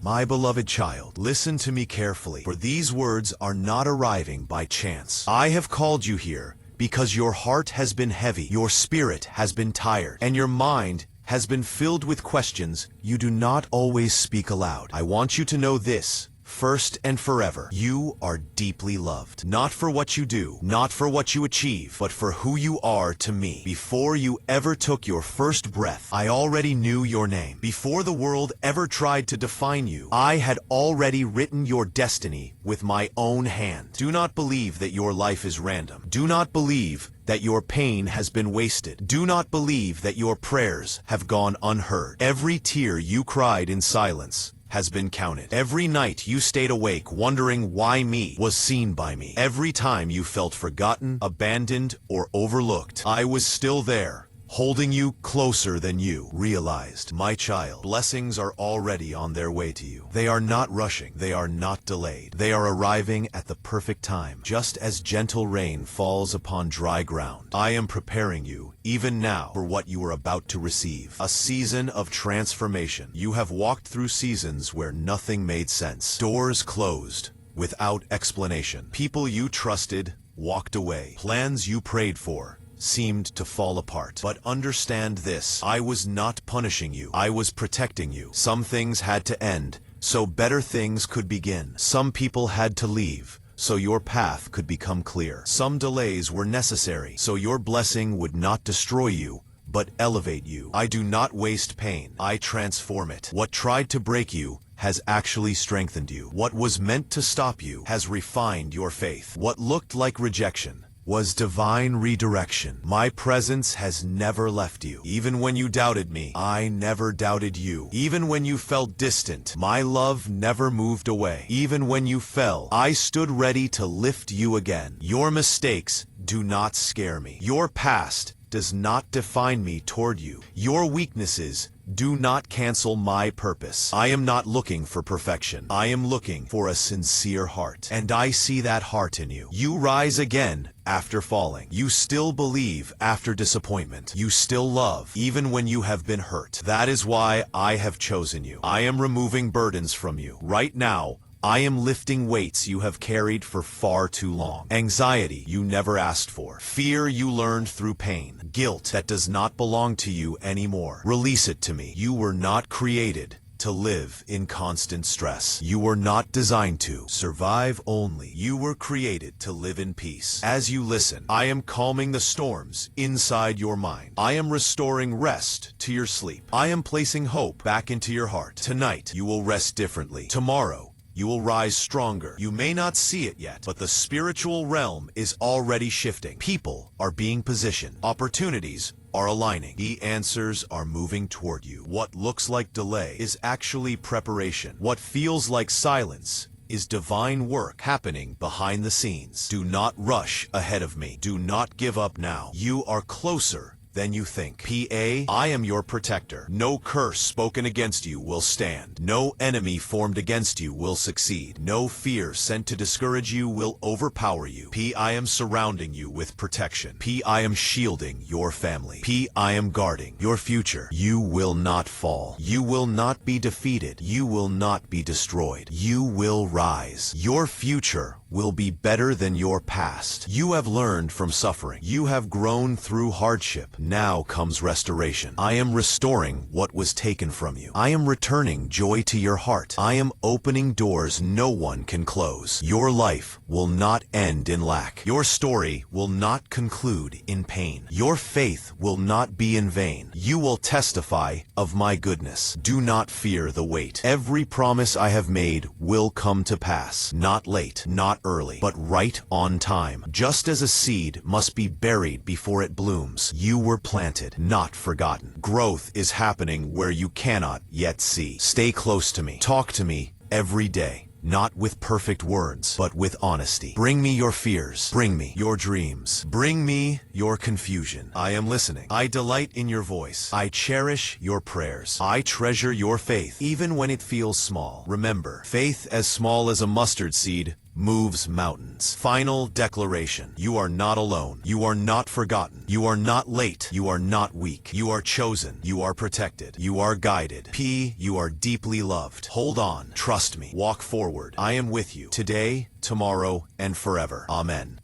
My beloved child, listen to me carefully, for these words are not arriving by chance. I have called you here because your heart has been heavy, your spirit has been tired, and your mind has been filled with questions you do not always speak aloud. I want you to know this. First and forever, you are deeply loved. Not for what you do, not for what you achieve, but for who you are to me. Before you ever took your first breath, I already knew your name. Before the world ever tried to define you, I had already written your destiny with my own hand. Do not believe that your life is random. Do not believe that your pain has been wasted. Do not believe that your prayers have gone unheard. Every tear you cried in silence has been counted. Every night you stayed awake wondering why me was seen by me. Every time you felt forgotten, abandoned, or overlooked, I was still there, holding you closer than you realized. My child, blessings are already on their way to you. They are not rushing. They are not delayed. They are arriving at the perfect time, just as gentle rain falls upon dry ground. I am preparing you, even now, for what you are about to receive. A season of transformation. You have walked through seasons where nothing made sense. Doors closed without explanation. People you trusted walked away. Plans you prayed for seemed to fall apart. But understand this, I was not punishing you. I was protecting you. Some things had to end, so better things could begin. Some people had to leave, so your path could become clear. Some delays were necessary, so your blessing would not destroy you, but elevate you. I do not waste pain. I transform it. What tried to break you has actually strengthened you. What was meant to stop you has refined your faith. What looked like rejection was divine redirection. My presence has never left you. Even when you doubted me, I never doubted you. Even when you felt distant, my love never moved away. Even when you fell, I stood ready to lift you again. Your mistakes do not scare me. Your past does not define me toward you. Your weaknesses do not cancel my purpose. I am not looking for perfection. I am looking for a sincere heart. And I see that heart in you. You rise again after falling. You still believe after disappointment. You still love even when you have been hurt. That is why I have chosen you. I am removing burdens from you. Right now, I am lifting weights you have carried for far too long. Anxiety you never asked for. Fear you learned through pain. Guilt that does not belong to you anymore. Release it to me. You were not created to live in constant stress. You were not designed to survive only. You were created to live in peace. As you listen, I am calming the storms inside your mind. I am restoring rest to your sleep. I am placing hope back into your heart. Tonight, you will rest differently. Tomorrow, you will rise stronger. You may not see it yet, but the spiritual realm is already shifting. People are being positioned. Opportunities are aligning. The answers are moving toward you. What looks like delay is actually preparation. What feels like silence is divine work happening behind the scenes. Do not rush ahead of me. Do not give up now. You are closer than you think. P.A. I am your protector. No curse spoken against you will stand. No enemy formed against you will succeed. No fear sent to discourage you will overpower you. P. I am surrounding you with protection. P. I am shielding your family. P. I am guarding your future. You will not fall. You will not be defeated. You will not be destroyed. You will rise. Your future will be better than your past. You have learned from suffering. You have grown through hardship. Now comes restoration. I am restoring what was taken from you. I am returning joy to your heart. I am opening doors no one can close. Your life will not end in lack. Your story will not conclude in pain. Your faith will not be in vain. You will testify of my goodness. Do not fear the wait. Every promise I have made will come to pass. Not late, not early, but right on time. Just as a seed must be buried before it blooms, you were planted, not forgotten. Growth is happening where you cannot yet see. Stay close to me. Talk to me every day. Not with perfect words, but with honesty. Bring me your fears. Bring me your dreams. Bring me your confusion. I am listening. I delight in your voice. I cherish your prayers. I treasure your faith, even when it feels small. Remember, faith as small as a mustard seed moves mountains. Final declaration. You are not alone. You are not forgotten. You are not late. You are not weak. You are chosen. You are protected. You are guided. P, you are deeply loved. Hold on. Trust me. Walk forward. I am with you today, tomorrow, and forever. Amen.